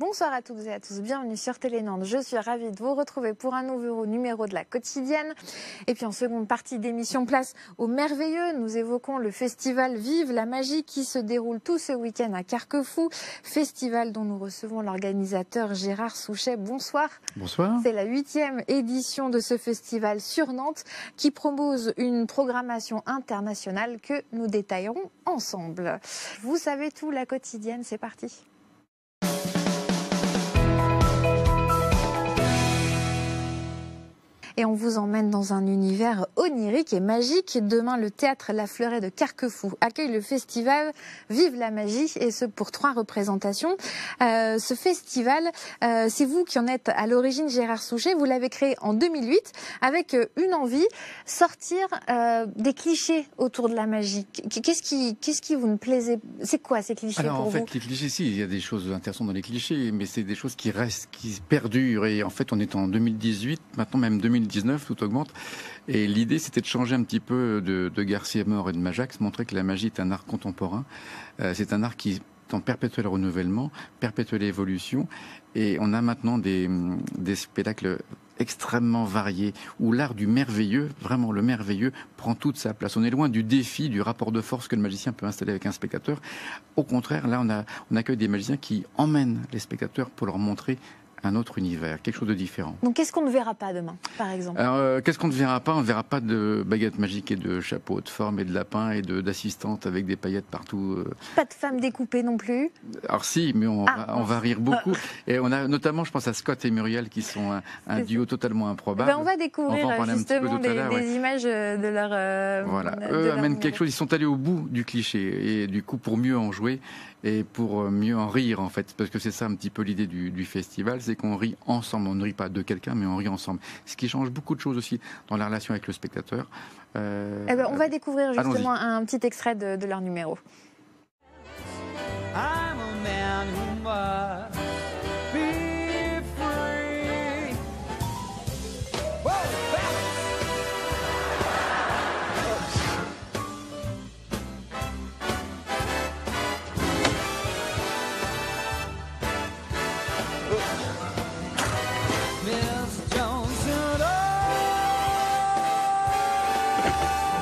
Bonsoir à toutes et à tous, bienvenue sur Télé Nantes. Je suis ravie de vous retrouver pour un nouveau numéro de la quotidienne. Et puis en seconde partie d'émission, place au merveilleux. Nous évoquons le festival Vive la Magie qui se déroule tout ce week-end à Carquefou. Festival dont nous recevons l'organisateur Gérard Souchet. Bonsoir. Bonsoir. C'est la 8e édition de ce festival sur Nantes qui propose une programmation internationale que nous détaillerons ensemble. Vous savez tout, la quotidienne, c'est parti. Et on vous emmène dans un univers onirique et magique. Demain, le théâtre La Fleurette de Carquefou accueille le festival Vive la Magie, et ce pour 3 représentations. Ce festival, c'est vous qui en êtes à l'origine, Gérard Souchet. Vous l'avez créé en 2008 avec une envie, sortir des clichés autour de la magie. Qu'est-ce qui vous ne plaisait? C'est quoi ces clichés pour vous? En fait, les clichés, si, il y a des choses intéressantes dans les clichés, mais c'est des choses qui restent, qui perdurent. Et en fait, on est en 2018, maintenant même 2019, tout augmente. Et l'idée, c'était de changer un petit peu de Garcia Mort et de Majax, montrer que la magie est un art contemporain. C'est un art qui est en perpétuel renouvellement, perpétuelle évolution. Et on a maintenant des spectacles extrêmement variés, où l'art du merveilleux, vraiment le merveilleux, prend toute sa place. On est loin du défi, du rapport de force que le magicien peut installer avec un spectateur. Au contraire, là, on accueille des magiciens qui emmènent les spectateurs pour leur montrer un autre univers, quelque chose de différent. Donc qu'est-ce qu'on ne verra pas demain, par exemple? Alors, qu'est-ce qu'on ne verra pas? On ne verra pas de baguettes magiques et de chapeaux de forme et de lapins et d'assistantes avec des paillettes partout. Pas de femmes découpées non plus? Alors si, mais on va rire beaucoup. Et on a notamment, je pense à Scott et Muriel, qui sont un duo totalement improbable. On va découvrir justement des images de leur... Voilà, eux amènent quelque chose, ils sont allés au bout du cliché, et du coup pour mieux en jouer et pour mieux en rire en fait, parce que c'est ça un petit peu l'idée du festival, c'est qu'on rit ensemble, on ne rit pas de quelqu'un, mais on rit ensemble. Ce qui change beaucoup de choses aussi dans la relation avec le spectateur. On va découvrir justement un petit extrait de leur numéro. I'm a man who must be free.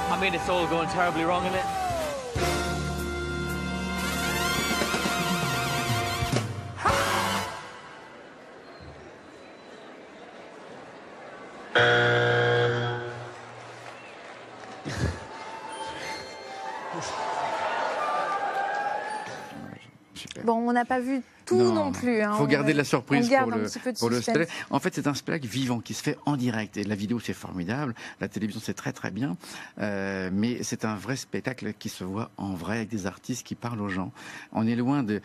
I mean, it's all going terribly wrong, isn't it? Bon, on n'a pas vu tout non plus. Il faut garder la surprise pour le spectacle. En fait, c'est un spectacle vivant qui se fait en direct. Et la vidéo, c'est formidable. La télévision, c'est très très bien. Mais c'est un vrai spectacle qui se voit en vrai avec des artistes qui parlent aux gens. On est loin de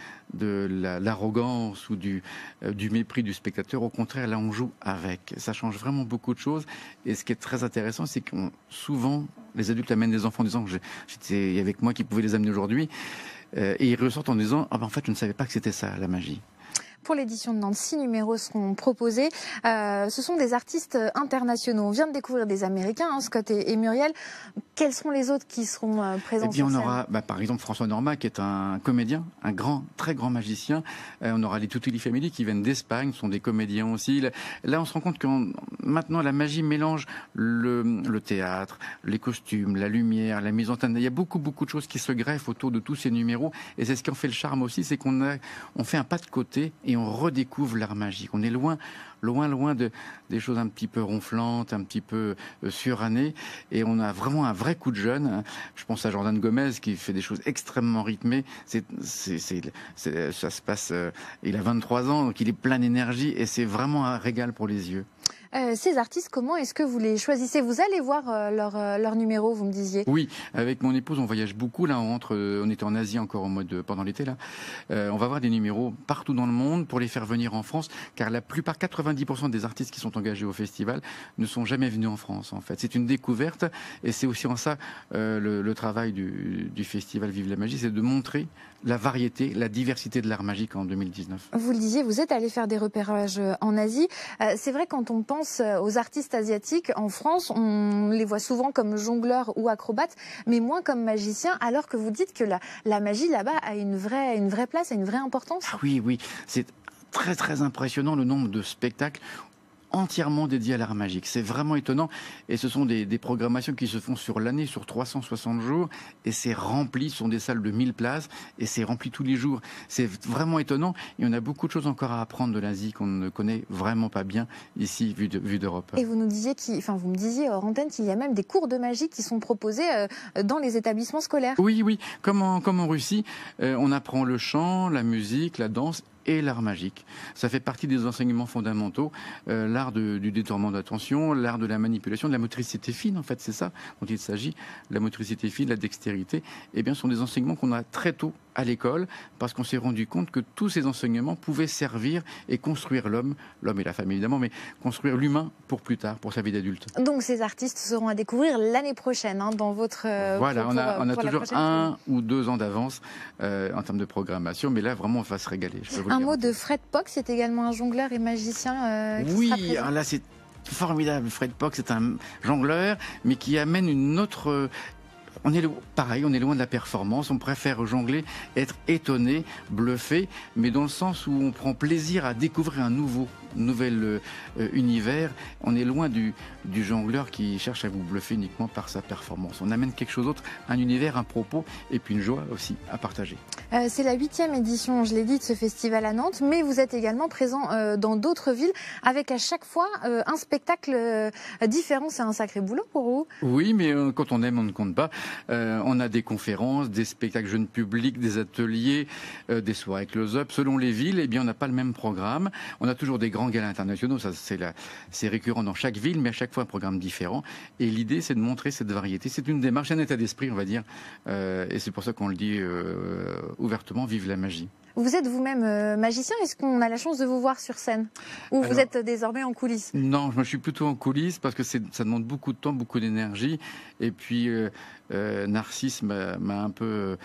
l'arrogance ou du mépris du spectateur. Au contraire, là, on joue avec. Ça change vraiment beaucoup de choses. Et ce qui est très intéressant, c'est que souvent, les adultes amènent des enfants en disant il y avait que moi qui pouvais les amener aujourd'hui. Et ils ressortent en disant en fait, je ne savais pas que c'était ça, la magie. Pour l'édition de Nantes, 6 numéros seront proposés. Ce sont des artistes internationaux. On vient de découvrir des Américains, Scott et Muriel. Quels sont les autres qui seront présents sur scène? On aura par exemple François Norma, qui est un comédien, un très grand magicien. On aura les Tutti Family qui viennent d'Espagne, sont des comédiens aussi. Là, on se rend compte que maintenant la magie mélange le théâtre, les costumes, la lumière, la mise en scène. Il y a beaucoup de choses qui se greffent autour de tous ces numéros. Et c'est ce qui en fait le charme aussi, c'est qu'on fait un pas de côté et on redécouvre l'art magique. On est loin des choses un petit peu ronflantes, un petit peu surannées, et on a vraiment un vrai coup de jeune. Je pense à Jordan Gomez qui fait des choses extrêmement rythmées. Ça se passe. Il a 23 ans, donc il est plein d'énergie, et c'est vraiment un régal pour les yeux. Ces artistes, comment est-ce que vous les choisissez? Vous allez voir leur numéro, vous me disiez? Oui, avec mon épouse, on voyage beaucoup. Là, on était en Asie encore pendant l'été. Là, on va voir des numéros partout dans le monde pour les faire venir en France, car la plupart, 90% des artistes qui sont engagés au festival ne sont jamais venus en France. En fait, c'est une découverte, et c'est aussi en ça le travail du festival Vive la Magie, c'est de montrer la variété, la diversité de l'art magique en 2019. Vous le disiez, vous êtes allé faire des repérages en Asie. C'est vrai, quand on pense aux artistes asiatiques, en France, on les voit souvent comme jongleurs ou acrobates, mais moins comme magiciens, alors que vous dites que la magie là-bas a une vraie place, a une vraie importance. Ah oui, c'est très très impressionnant le nombre de spectacles entièrement dédiés à l'art magique. C'est vraiment étonnant et ce sont des programmations qui se font sur l'année, sur 360 jours et c'est rempli, ce sont des salles de 1000 places et c'est rempli tous les jours. C'est vraiment étonnant et on a beaucoup de choses encore à apprendre de l'Asie qu'on ne connaît vraiment pas bien ici, vu d'Europe. Et vous nous disiez, vous me disiez hors antenne qu'il y a même des cours de magie qui sont proposés dans les établissements scolaires. Oui, oui, comme en Russie, on apprend le chant, la musique, la danse et l'art magique. Ça fait partie des enseignements fondamentaux, l'art du détournement d'attention, l'art de la manipulation, de la motricité fine, en fait, c'est ça dont il s'agit, la motricité fine, la dextérité, eh bien, ce sont des enseignements qu'on a très tôt à l'école, parce qu'on s'est rendu compte que tous ces enseignements pouvaient servir et construire l'homme et la femme évidemment, mais construire l'humain pour plus tard, pour sa vie d'adulte. Donc ces artistes seront à découvrir l'année prochaine dans votre... Voilà, on a toujours 1 ou 2 ans d'avance en termes de programmation, mais là vraiment on va se régaler. Je peux vous le dire. Un mot de Fred Pock, c'est également un jongleur et magicien qui sera présent. Alors là c'est formidable. Fred Pock, c'est un jongleur, mais qui amène une autre... On est loin de la performance, on préfère jongler, être étonné, bluffé, mais dans le sens où on prend plaisir à découvrir un nouvel univers. On est loin du jongleur qui cherche à vous bluffer uniquement par sa performance. On amène quelque chose d'autre, un univers, un propos et puis une joie aussi à partager. C'est la 8e édition, je l'ai dit, de ce festival à Nantes, mais vous êtes également présent dans d'autres villes avec à chaque fois un spectacle différent. C'est un sacré boulot pour vous. Oui, mais quand on aime, on ne compte pas. On a des conférences, des spectacles jeunes publics, des ateliers, des soirées close-up. Selon les villes, eh bien, on n'a pas le même programme. On a toujours des grands galas internationaux, ça c'est récurrent dans chaque ville, mais à chaque fois un programme différent. Et l'idée, c'est de montrer cette variété. C'est une démarche, un état d'esprit, on va dire. Et c'est pour ça qu'on le dit ouvertement, vive la magie. Vous êtes vous-même magicien, est-ce qu'on a la chance de vous voir sur scène? Ou vous êtes désormais en coulisses? Non, je suis plutôt en coulisses parce que ça demande beaucoup de temps, beaucoup d'énergie. Et puis Narcisse m'a un peu,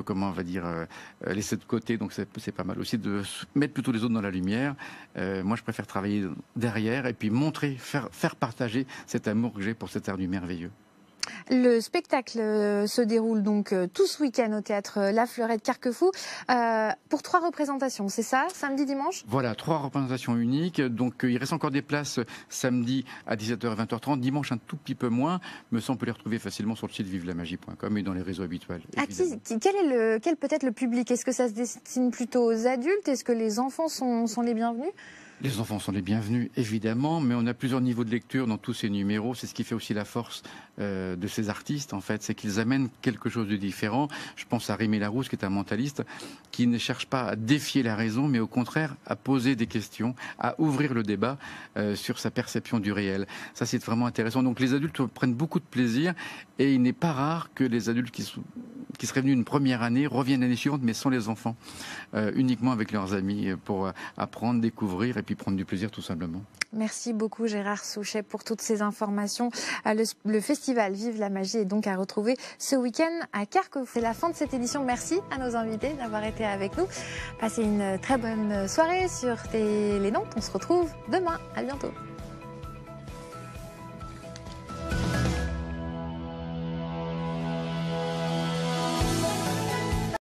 comment on va dire, laissé de côté. Donc c'est pas mal aussi de mettre plutôt les autres dans la lumière. Moi, je préfère travailler derrière et puis montrer, faire partager cet amour que j'ai pour cet art du merveilleux. Le spectacle se déroule donc tout ce week-end au théâtre La Fleurette Carquefou pour 3 représentations, c'est ça, samedi, dimanche? Voilà, 3 représentations uniques. Donc il reste encore des places samedi à 17h et 20h30, dimanche un tout petit peu moins, mais ça on peut les retrouver facilement sur le site vivelamagie.com et dans les réseaux habituels. Quel peut être le public? Est-ce que ça se destine plutôt aux adultes? Est-ce que les enfants sont les bienvenus? Les enfants sont les bienvenus, évidemment, mais on a plusieurs niveaux de lecture dans tous ces numéros. C'est ce qui fait aussi la force de ces artistes, en fait. C'est qu'ils amènent quelque chose de différent. Je pense à Rémi Larousse, qui est un mentaliste, qui ne cherche pas à défier la raison, mais au contraire à poser des questions, à ouvrir le débat sur sa perception du réel. Ça, c'est vraiment intéressant. Donc les adultes prennent beaucoup de plaisir et il n'est pas rare que les adultes qui seraient venus une première année reviennent l'année suivante, mais sans les enfants, uniquement avec leurs amis pour apprendre, découvrir et puis prendre du plaisir tout simplement. Merci beaucoup Gérard Souchet pour toutes ces informations. Le festival Vive la Magie est donc à retrouver ce week-end à Carquefou. C'est la fin de cette édition. Merci à nos invités d'avoir été avec nous. Passez une très bonne soirée sur Télé Nantes. On se retrouve demain. À bientôt.